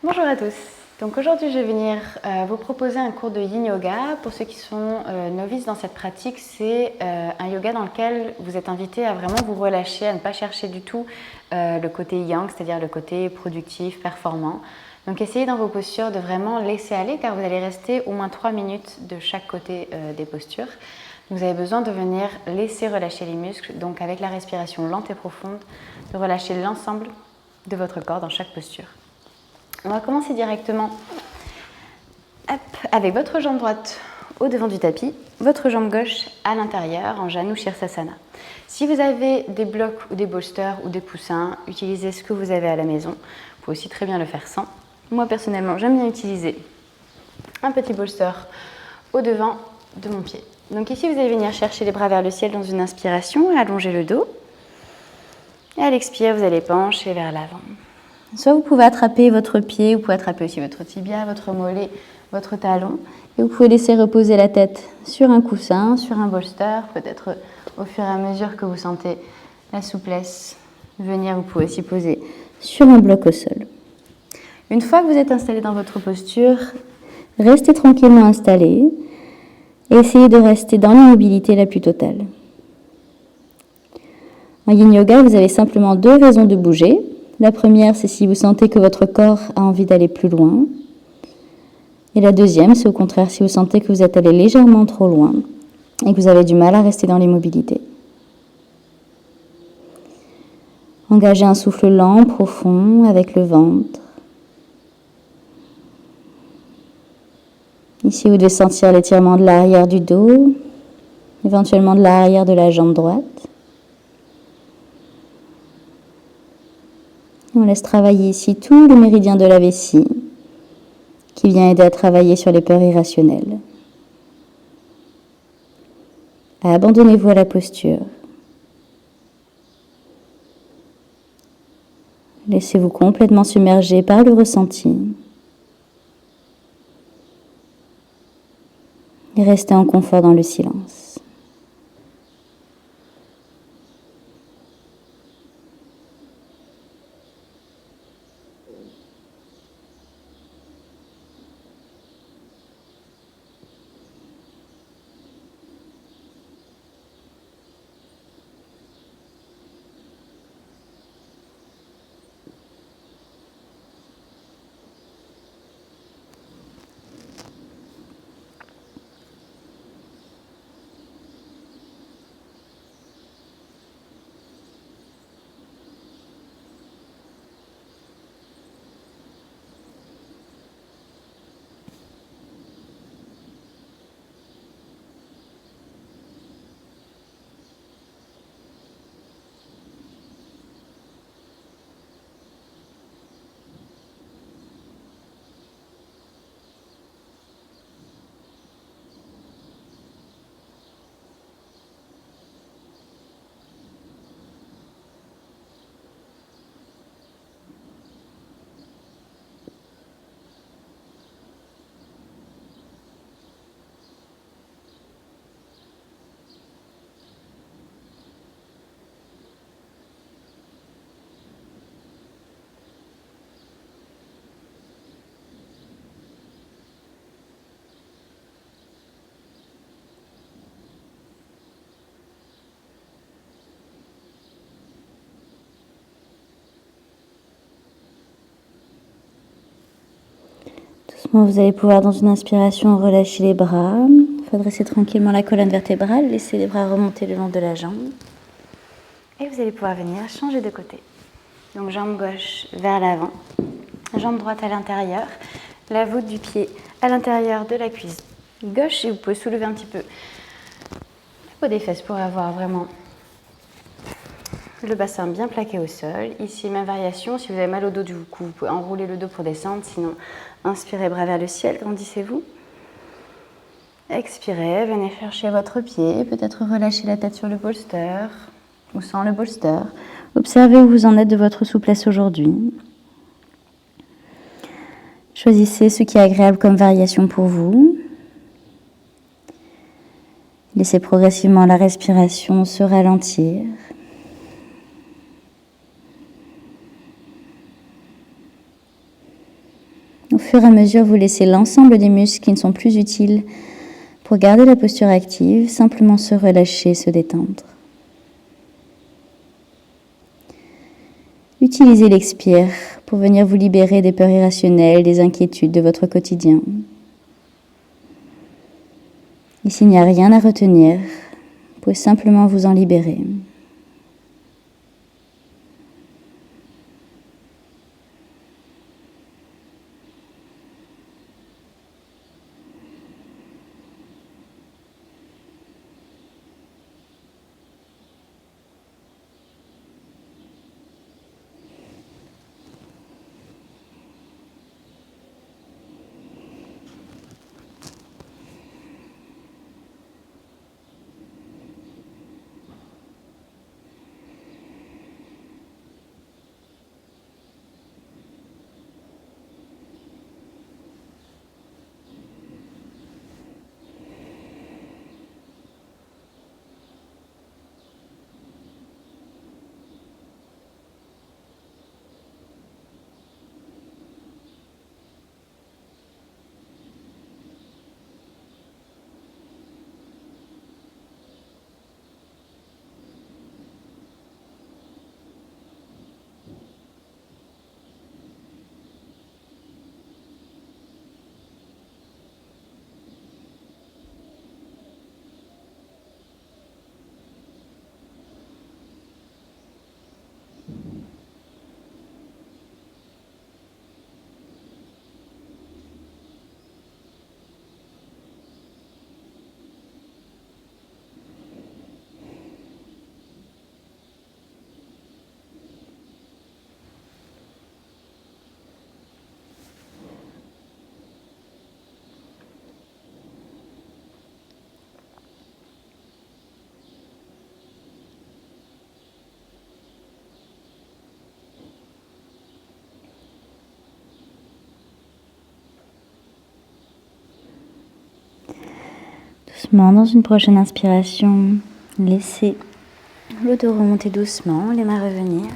Bonjour à tous. Donc aujourd'hui je vais venir vous proposer un cours de Yin Yoga. Pour ceux qui sont novices dans cette pratique, c'est un yoga dans lequel vous êtes invité à vraiment vous relâcher, à ne pas chercher du tout le côté Yang, c'est-à-dire le côté productif, performant. Donc essayez dans vos postures de vraiment laisser aller car vous allez rester au moins 3 minutes de chaque côté des postures. Vous avez besoin de venir laisser relâcher les muscles, donc avec la respiration lente et profonde, de relâcher l'ensemble de votre corps dans chaque posture. On va commencer directement avec votre jambe droite au devant du tapis, votre jambe gauche à l'intérieur en Janu Shirsasana. Si vous avez des blocs ou des bolsters ou des coussins, utilisez ce que vous avez à la maison. Vous pouvez aussi très bien le faire sans. Moi personnellement, j'aime bien utiliser un petit bolster au devant de mon pied. Donc ici, vous allez venir chercher les bras vers le ciel dans une inspiration, allonger le dos. Et à l'expire, vous allez pencher vers l'avant. Soit vous pouvez attraper votre pied, vous pouvez attraper aussi votre tibia, votre mollet, votre talon. Et vous pouvez laisser reposer la tête sur un coussin, sur un bolster. Peut-être au fur et à mesure que vous sentez la souplesse venir, vous pouvez aussi poser sur un bloc au sol. Une fois que vous êtes installé dans votre posture, restez tranquillement installé et essayez de rester dans l'immobilité la plus totale. En Yin Yoga, vous avez simplement 2 raisons de bouger. La première, c'est si vous sentez que votre corps a envie d'aller plus loin. Et la deuxième, c'est au contraire si vous sentez que vous êtes allé légèrement trop loin et que vous avez du mal à rester dans l'immobilité. Engagez un souffle lent, profond, avec le ventre. Ici, vous devez sentir l'étirement de l'arrière du dos, éventuellement de l'arrière de la jambe droite. On laisse travailler ici tout le méridien de la vessie qui vient aider à travailler sur les peurs irrationnelles. Abandonnez-vous à la posture. Laissez-vous complètement submerger par le ressenti. Et restez en confort dans le silence. Vous allez pouvoir, dans une inspiration, relâcher les bras, redresser tranquillement la colonne vertébrale, laisser les bras remonter le long de la jambe. Et vous allez pouvoir venir changer de côté. Donc jambe gauche vers l'avant, jambe droite à l'intérieur, la voûte du pied à l'intérieur de la cuisse gauche. Et vous pouvez soulever un petit peu le peau des fesses pour avoir vraiment le bassin bien plaqué au sol. Ici, même variation. Si vous avez mal au dos du cou, vous pouvez enrouler le dos pour descendre. Sinon, inspirez, bras vers le ciel, grandissez-vous. Expirez, venez chercher votre pied. Peut-être relâcher la tête sur le bolster ou sans le bolster. Observez où vous en êtes de votre souplesse aujourd'hui. Choisissez ce qui est agréable comme variation pour vous. Laissez progressivement la respiration se ralentir. Au fur et à mesure, vous laissez l'ensemble des muscles qui ne sont plus utiles pour garder la posture active, simplement se relâcher, se détendre. Utilisez l'expire pour venir vous libérer des peurs irrationnelles, des inquiétudes de votre quotidien. Et s'il n'y a rien à retenir, vous pouvez simplement vous en libérer. Doucement, dans une prochaine inspiration, laissez le dos remonter doucement, les mains revenir.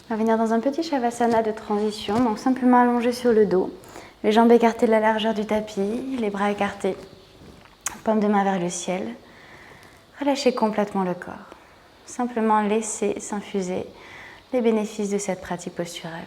On va venir dans un petit Shavasana de transition, donc simplement allongé sur le dos, les jambes écartées de la largeur du tapis, les bras écartés, paume de main vers le ciel. Relâchez complètement le corps. Simplement laissez s'infuser les bénéfices de cette pratique posturale.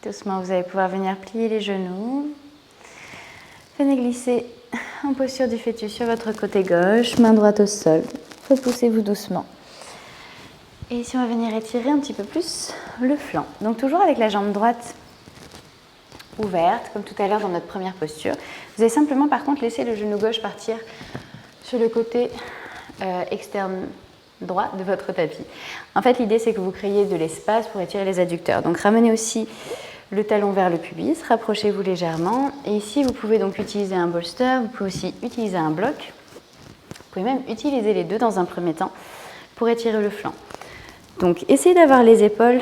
Doucement, vous allez pouvoir venir plier les genoux. Venez glisser en posture du fœtus sur votre côté gauche, main droite au sol. Repoussez-vous doucement. Et ici, on va venir étirer un petit peu plus le flanc. Donc toujours avec la jambe droite ouverte, comme tout à l'heure dans notre première posture. Vous allez simplement, par contre, laisser le genou gauche partir sur le côté externe droit de votre tapis. En fait, l'idée, c'est que vous créez de l'espace pour étirer les adducteurs. Donc, ramenez aussi le talon vers le pubis, rapprochez-vous légèrement. Et ici, vous pouvez donc utiliser un bolster, vous pouvez aussi utiliser un bloc. Vous pouvez même utiliser les deux dans un premier temps pour étirer le flanc. Donc, essayez d'avoir les épaules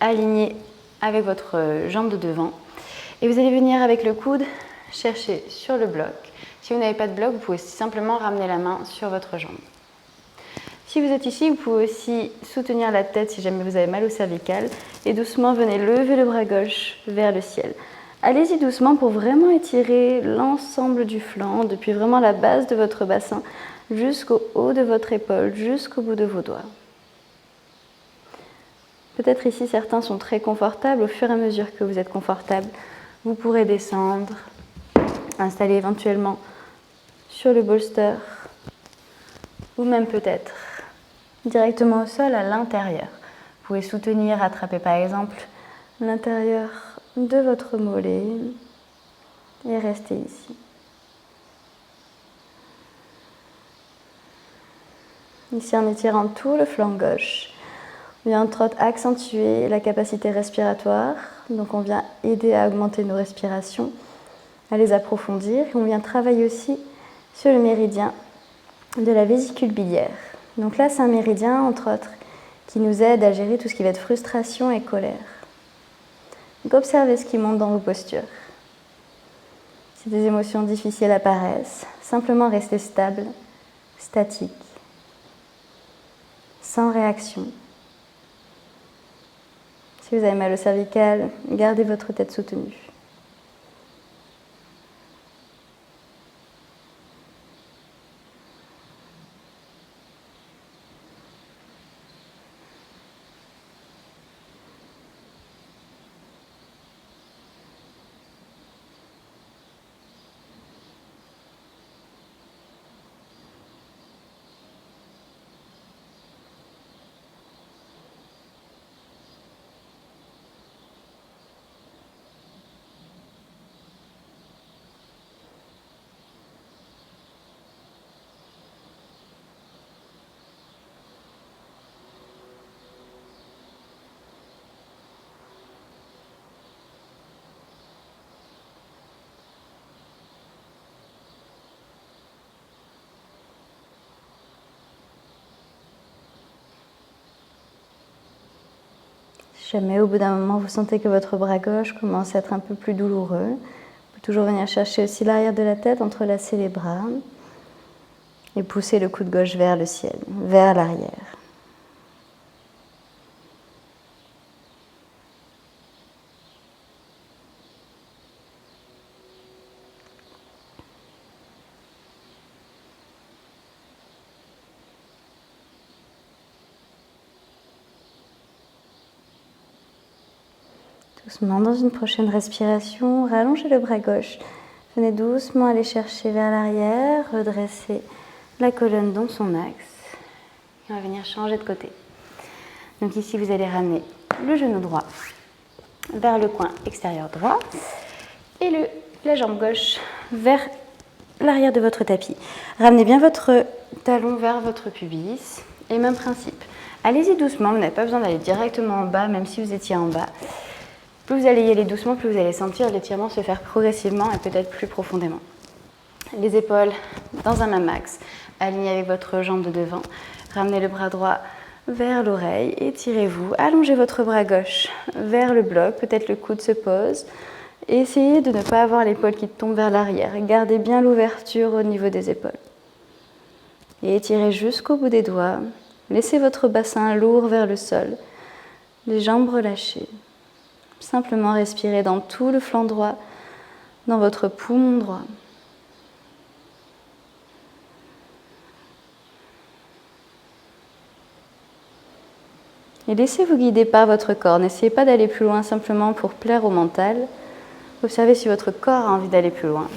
alignées avec votre jambe de devant. Et vous allez venir avec le coude chercher sur le bloc. Si vous n'avez pas de bloc, vous pouvez simplement ramener la main sur votre jambe. Si vous êtes ici, vous pouvez aussi soutenir la tête si jamais vous avez mal au cervical. Et doucement, venez lever le bras gauche vers le ciel. Allez-y doucement pour vraiment étirer l'ensemble du flanc, depuis vraiment la base de votre bassin jusqu'au haut de votre épaule, jusqu'au bout de vos doigts. Peut-être ici, certains sont très confortables. Au fur et à mesure que vous êtes confortable, vous pourrez descendre, installer éventuellement sur le bolster ou même peut-être directement au sol à l'intérieur. Vous pouvez soutenir, attraper par exemple l'intérieur de votre mollet et rester ici. Ici en étirant tout le flanc gauche. On vient entre autres accentuer la capacité respiratoire, donc on vient aider à augmenter nos respirations, à les approfondir. Et on vient travailler aussi sur le méridien de la vésicule biliaire. Donc là, c'est un méridien, entre autres, qui nous aide à gérer tout ce qui va être frustration et colère. Donc observez ce qui monte dans vos postures. Si des émotions difficiles apparaissent, simplement restez stable, statique, sans réaction. Si vous avez mal au cervical, gardez votre tête soutenue. Si jamais au bout d'un moment vous sentez que votre bras gauche commence à être un peu plus douloureux, vous pouvez toujours venir chercher aussi l'arrière de la tête, entrelacer les bras et pousser le coude gauche vers le ciel, vers l'arrière. Doucement, dans une prochaine respiration, rallongez le bras gauche. Venez doucement aller chercher vers l'arrière, redresser la colonne dans son axe. Et on va venir changer de côté. Donc ici, vous allez ramener le genou droit vers le coin extérieur droit et la jambe gauche vers l'arrière de votre tapis. Ramenez bien votre talon vers votre pubis et même principe. Allez-y doucement, vous n'avez pas besoin d'aller directement en bas, même si vous étiez en bas. Plus vous allez y aller doucement, plus vous allez sentir l'étirement se faire progressivement et peut-être plus profondément. Les épaules dans un même axe, alignées avec votre jambe de devant. Ramenez le bras droit vers l'oreille, étirez-vous. Allongez votre bras gauche vers le bloc, peut-être le coude se pose. Et essayez de ne pas avoir l'épaule qui tombe vers l'arrière. Gardez bien l'ouverture au niveau des épaules. Et étirez jusqu'au bout des doigts. Laissez votre bassin lourd vers le sol. Les jambes relâchées. Simplement respirez dans tout le flanc droit, dans votre poumon droit. Et laissez-vous guider par votre corps. N'essayez pas d'aller plus loin simplement pour plaire au mental. Observez si votre corps a envie d'aller plus loin.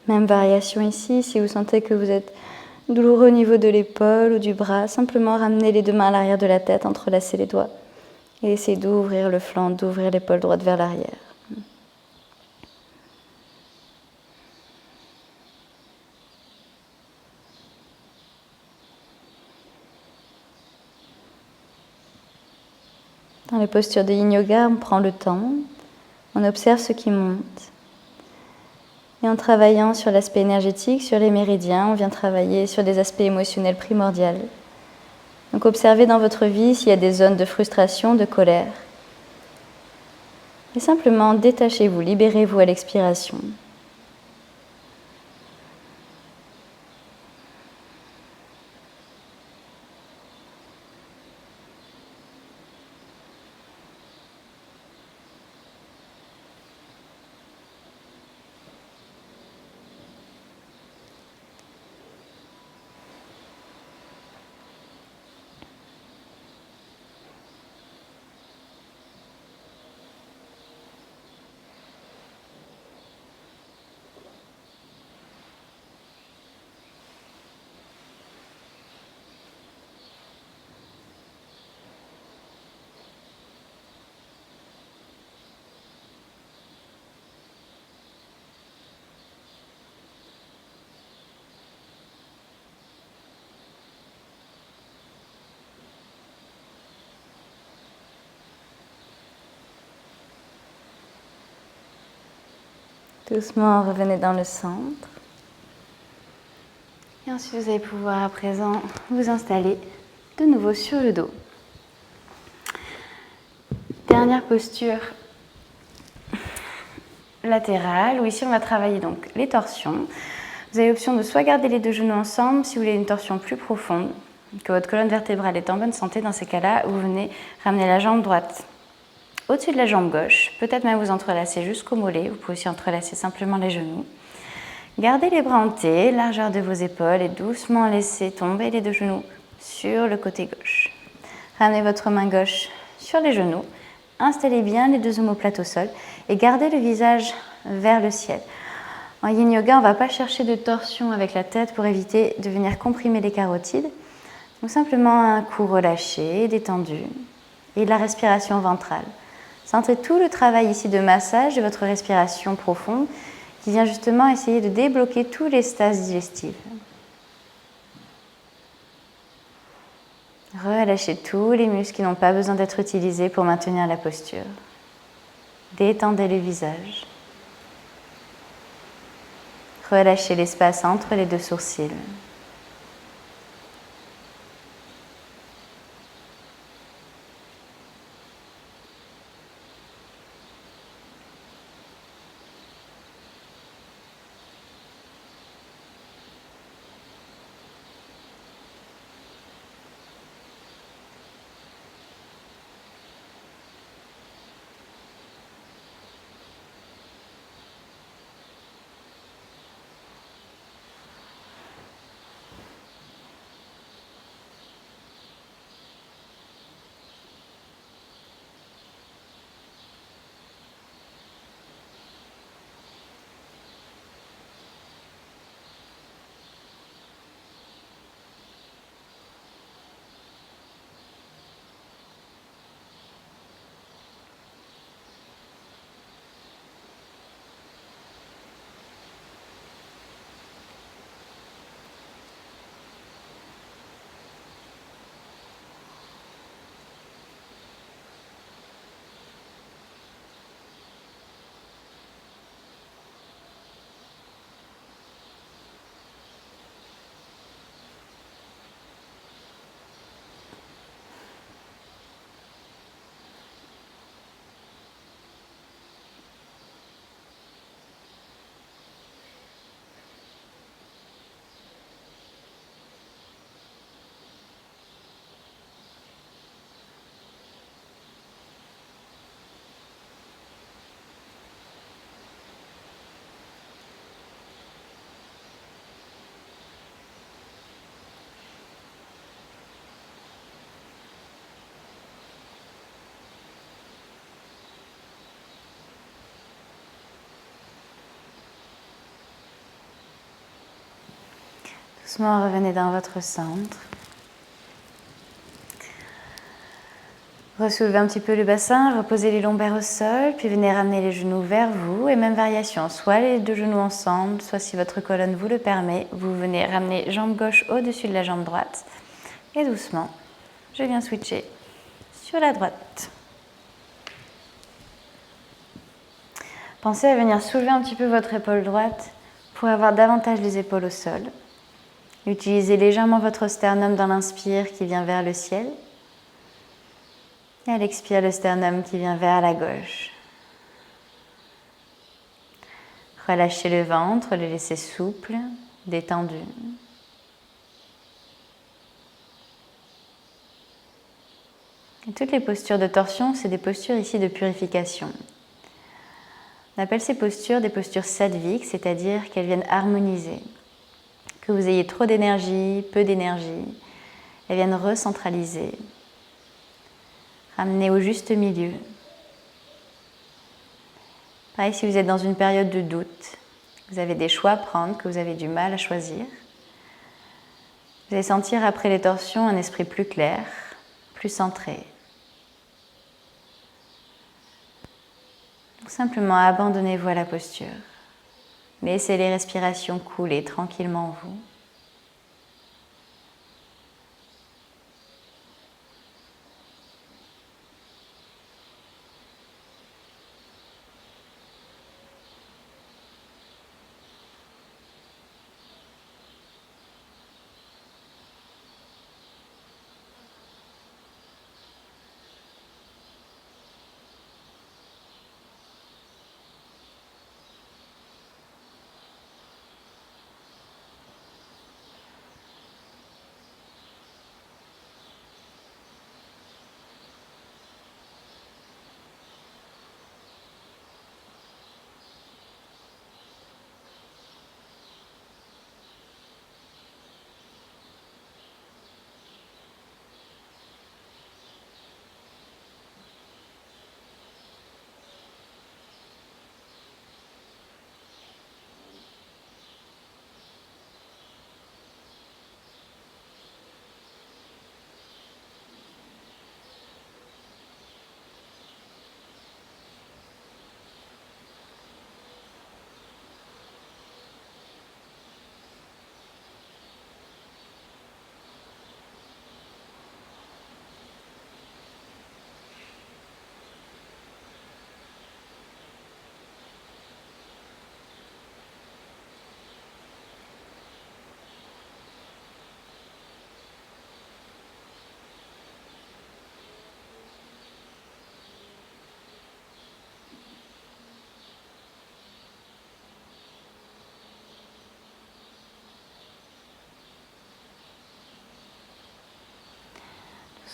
Même variation ici, si vous sentez que vous êtes douloureux au niveau de l'épaule ou du bras, simplement ramenez les deux mains à l'arrière de la tête, entrelacez les doigts et essayez d'ouvrir le flanc, d'ouvrir l'épaule droite vers l'arrière. Dans les postures de Yin Yoga, on prend le temps, on observe ce qui monte. Et en travaillant sur l'aspect énergétique, sur les méridiens, on vient travailler sur des aspects émotionnels primordiaux. Donc observez dans votre vie s'il y a des zones de frustration, de colère. Et simplement détachez-vous, libérez-vous à l'expiration. Doucement, revenez dans le centre. Et ensuite, vous allez pouvoir à présent vous installer de nouveau sur le dos. Dernière posture latérale, où ici on va travailler donc les torsions. Vous avez l'option de soit garder les deux genoux ensemble, si vous voulez une torsion plus profonde, que votre colonne vertébrale est en bonne santé, dans ces cas-là, vous venez ramener la jambe droite au-dessus de la jambe gauche, peut-être même vous entrelacer jusqu'au mollet, vous pouvez aussi entrelacer simplement les genoux. Gardez les bras en T, largeur de vos épaules et doucement laissez tomber les deux genoux sur le côté gauche. Ramenez votre main gauche sur les genoux, installez bien les deux omoplates au sol et gardez le visage vers le ciel. En yin yoga, on ne va pas chercher de torsion avec la tête pour éviter de venir comprimer les carotides. Donc simplement un cou relâché, détendu et de la respiration ventrale. Centrez tout le travail ici de massage de votre respiration profonde qui vient justement essayer de débloquer tous les stases digestives. Relâchez tous les muscles qui n'ont pas besoin d'être utilisés pour maintenir la posture. Détendez le visage. Relâchez l'espace entre les deux sourcils. Doucement, revenez dans votre centre. Ressoulevez un petit peu le bassin, reposez les lombaires au sol, puis venez ramener les genoux vers vous. Et même variation, soit les deux genoux ensemble, soit si votre colonne vous le permet, vous venez ramener jambe gauche au-dessus de la jambe droite. Et doucement, je viens switcher sur la droite. Pensez à venir soulever un petit peu votre épaule droite pour avoir davantage les épaules au sol. Utilisez légèrement votre sternum dans l'inspire qui vient vers le ciel. Et à l'expire, le sternum qui vient vers la gauche. Relâchez le ventre, le laissez souple, détendu. Et toutes les postures de torsion, c'est des postures ici de purification. On appelle ces postures des postures sattviques, c'est-à-dire qu'elles viennent harmoniser. Que vous ayez trop d'énergie, peu d'énergie, elles viennent recentraliser, ramener au juste milieu. Pareil, si vous êtes dans une période de doute, vous avez des choix à prendre, que vous avez du mal à choisir, vous allez sentir après les torsions un esprit plus clair, plus centré. Donc simplement abandonnez-vous à la posture. Laissez les respirations couler tranquillement en vous.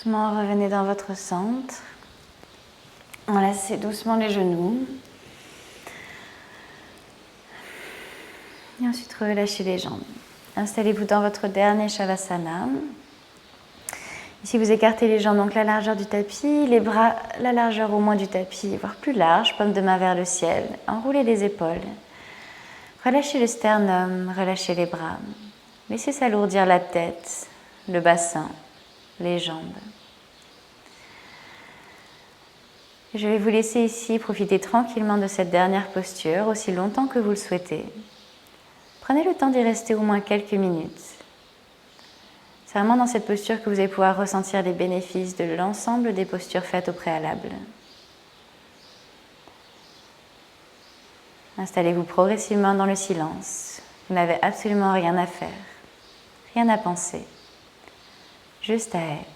Doucement, revenez dans votre centre. Enlacez doucement les genoux. Et ensuite, relâchez les jambes. Installez-vous dans votre dernier Shavasana. Ici, vous écartez les jambes, donc la largeur du tapis, les bras, la largeur au moins du tapis, voire plus large, paume de main vers le ciel. Enroulez les épaules. Relâchez le sternum, relâchez les bras. Laissez s'alourdir la tête, le bassin, les jambes. Je vais vous laisser ici profiter tranquillement de cette dernière posture, aussi longtemps que vous le souhaitez. Prenez le temps d'y rester au moins quelques minutes. C'est vraiment dans cette posture que vous allez pouvoir ressentir les bénéfices de l'ensemble des postures faites au préalable. Installez-vous progressivement dans le silence. Vous n'avez absolument rien à faire, rien à penser, juste à être.